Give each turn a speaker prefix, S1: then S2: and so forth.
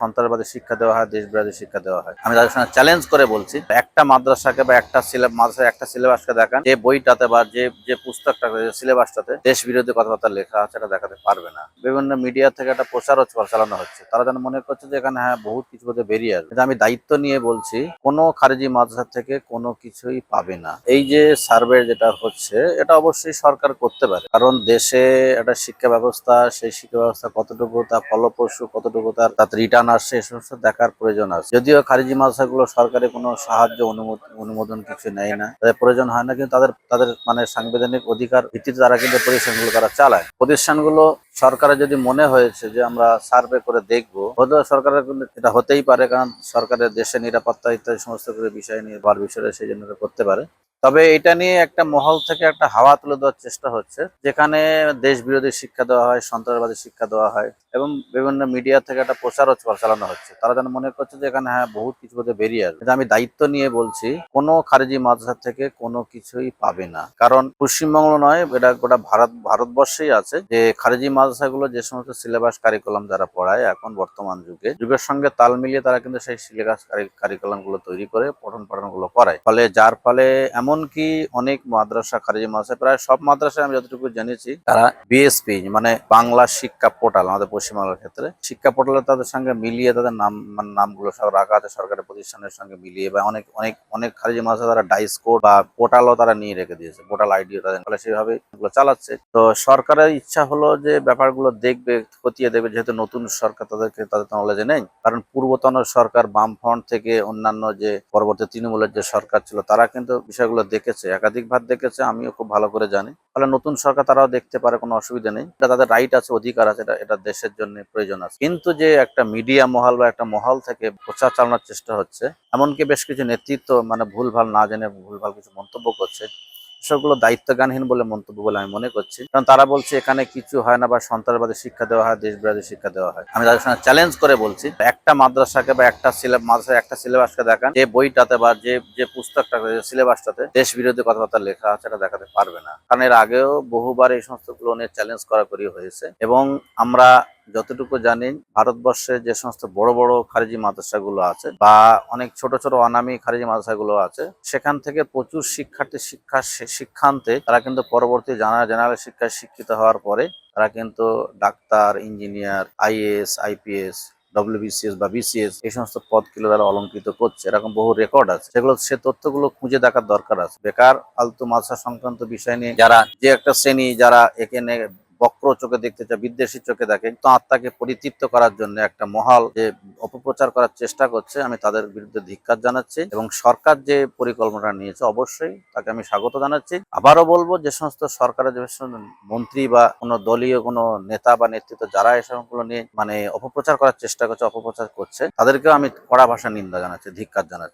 S1: সন্ত্রাসবাদী শিক্ষা দেওয়া হয়, দেশবিরোধী শিক্ষা দেওয়া হয়। আমি তাদের সঙ্গে চ্যালেঞ্জ করে বলছি, একটা মাদ্রাসাকে বা একটা মাদ্রাসার একটা সিলেবাসকে দেখান, যে বইটাতে বা যে পুস্তকটাতে, সিলেবাসটাতে দেশ বিরোধী কথাবার্তা লেখা আছে, এটা দেখাতে পারবে না। বিভিন্ন মিডিয়া থেকে একটা প্রচারও চালানো হচ্ছে, তারা যেন মনে করছে যে এখানে হ্যাঁ বহুত কিছু বেরিয়ে আসবে। কিন্তু আমি দায়িত্ব নিয়ে বলছি, কোনো খারিজি মাদ্রাসা থেকে কোনো কিছুই পাবে না। এই যে সার্ভে যেটা হচ্ছে, এটা অবশ্যই সরকার করতে পারে, কারণ দেশে একটা শিক্ষা ব্যবস্থা, সেই শিক্ষা ব্যবস্থা কতটুকু তা ফলপ্রসূ, কতটুকু তার রিটার্ন আসছে, এই সমস্ত দেখার প্রয়োজন আছে। যদিও খারিজি মাদ্রাসাগুলো সরকারি কোনো সাহায্য অনুমোদন কিছু নেয় না, তাদের প্রয়োজন হয় না, কিন্তু তাদের তাদের মানে সাংবিধানিক অধিকার ভিত্তিতে তারা কিন্তু প্রতিষ্ঠানগুলো তারা চালায়। প্রতিষ্ঠানগুলো সরকারের যদি মনে হয়েছে যে আমরা সার্ভে করে দেখবো, হয়তো সরকারের কিন্তু এটা হতেই পারে, কারণ সরকারের দেশের নিরাপত্তা ইত্যাদি সমস্ত বিষয় নিয়ে বিষয়ে সেই জন্য করতে পারে। তবে এটা নিয়ে একটা মহল থেকে একটা হাওয়া তুলে দেওয়ার চেষ্টা হচ্ছে, যেখানে দেশ বিরোধী শিক্ষা দেওয়া হয়, সন্ত্রাসবাদী শিক্ষা দেওয়া হয়, এবং বিভিন্ন মিডিয়া থেকে একটা প্রচারও চালানো হচ্ছে। তারা যেন মনে করছে যে এখানে হ্যাঁ বহুত কিছু বেরিয়ে আসবে। কিন্তু আমি দায়িত্ব নিয়ে বলছি, কোনো খারিজি মাদ্রাসা থেকে কোনো কিছুই পাবে না, কারণ পশ্চিমবঙ্গ নয়, এটা গোটা ভারতবর্ষেই আছে যে খারিজি মাদ্রাসাগুলো যে সমস্ত সিলেবাস কারিকুলাম যারা পড়ায় এখন বর্তমান যুগের সঙ্গে তাল মিলিয়ে তারা কিন্তু সেই সিলেবাস কারিকুলাম গুলো তৈরি করে পঠন পাঠন গুলো করায়। যার ফলে এমনকি অনেক মাদ্রাসা, খারিজি মাদ্রাসা, প্রায় সব মাদ্রাসায় আমি যতটুকু জেনেছি, তারা বিএসপি মানে বাংলা শিক্ষা পোর্টাল, আমাদের পশ্চিমবাংলার ক্ষেত্রে শিক্ষা পোর্টালে তাদের সঙ্গে মিলিয়ে তাদের নামগুলো সব রাখা আছে সরকারি প্রতিষ্ঠানের সঙ্গে মিলিয়ে, বা অনেক অনেক অনেক খারিজি মাদ্রাসা তারা ডাইস কোড বা পোর্টালও তারা নিয়ে রেখে দিয়েছে, পোর্টাল আইডিও তাদের, ফলে সেভাবে এগুলো চালাচ্ছে। তো সরকারের ইচ্ছা হলো যে ব্যাপারগুলো দেখবে, খতিয়ে দেখবে, যেহেতু নতুন সরকার, তাদের নলেজে নেই। কারণ পূর্বতন সরকার বামফ্রন্ট থেকে অন্যান্য যে পরবর্তী তৃণমূলের যে সরকার ছিল, তারা কিন্তু বিষয়গুলো দেখেছে, একাধিকবার দেখেছে, আমিও খুব ভালো করে জানি। ফলে নতুন সরকার তারাও দেখতে পারে, কোনো অসুবিধা নেই, এটা তাদের রাইট আছে, অধিকার আছে, এটা দেশের জন্য প্রয়োজন আছে। কিন্তু যে একটা মিডিয়া মহল বা একটা মহল থেকে প্রচার চালানোর চেষ্টা হচ্ছে, এমনকি বেশ কিছু নেতৃত্ব মানে ভুলভাল না জেনে ভুলভাল কিছু মন্তব্য করছে, সেগুলো দায়িত্বজ্ঞানহীন বলে মন্তব্য বলে আমি মনে করছি। কারণ তারা বলছে এখানে কিছু হয় না, বা সন্ত্রাসবাদী শিক্ষা দেওয়া হয়, দেশবিরোধী শিক্ষা দেওয়া হয়। আমি তাদের সঙ্গে চ্যালেঞ্জ করে বলছি, একটা মাদ্রাসাকে বা একটা মাদ্রাসার একটা সিলেবাসকে দেখান, যে বইটাতে বা যে পুস্তকটাতে, সিলেবাসটাতে দেশ বিরোধী কথাবার্তা লেখা আছে, এটা দেখাতে পারবে না। কারণ এর আগেও বহুবার এই সমস্ত গুলো নিয়ে চ্যালেঞ্জ করাকরি হয়েছে, এবং আমরা যতটুকু জানি, ভারতবর্ষে যে সমস্ত বড় বড় খারিজি মাদ্রাসাগুলো আছে, বা অনেক ছোট ছোট অনামী খারিজি মাদ্রাসাগুলো আছে, সেখান থেকে প্রচুর শিক্ষার্থী শিক্ষান্তে তারা কিন্তু পরবর্তী জেনারেল শিক্ষায় শিক্ষিত হওয়ার পরে তারা কিন্তু doctor, engineer, IAS, IPS, WBCS বা বিসিএস, এই সমস্ত পদগুলো তারা অলঙ্কৃত করছে। এরকম বহু রেকর্ড আছে, সেগুলো সে তথ্যগুলো খুঁজে দেখার দরকার আছে। বেকার ফালতু মাদ্রাসা সংক্রান্ত বিষয় নিয়ে যারা, যে একটা শ্রেণী যারা এখানে বক্র চোখে দেখতে চায়, বিদ্বেষী চোখে দেখে, কিন্তু আত্মাকে পরিতৃপ্ত করার জন্য একটা মহল যে অপপ্রচার করার চেষ্টা করছে, আমি তাদের বিরুদ্ধে ধিক্কার জানাচ্ছি। এবং সরকার যে পরিকল্পনা নিয়েছে, অবশ্যই তাকে আমি স্বাগত জানাচ্ছি। আবারও বলবো, যে সমস্ত সরকারের যে মন্ত্রী বা কোনো দলীয় কোনো নেতা বা নেতৃত্ব যারা এসবগুলো নিয়ে মানে অপপ্রচার করার চেষ্টা করছে, অপপ্রচার করছে, তাদেরকেও আমি কড়া ভাষায় নিন্দা জানাচ্ছি, ধিক্কার জানাচ্ছি।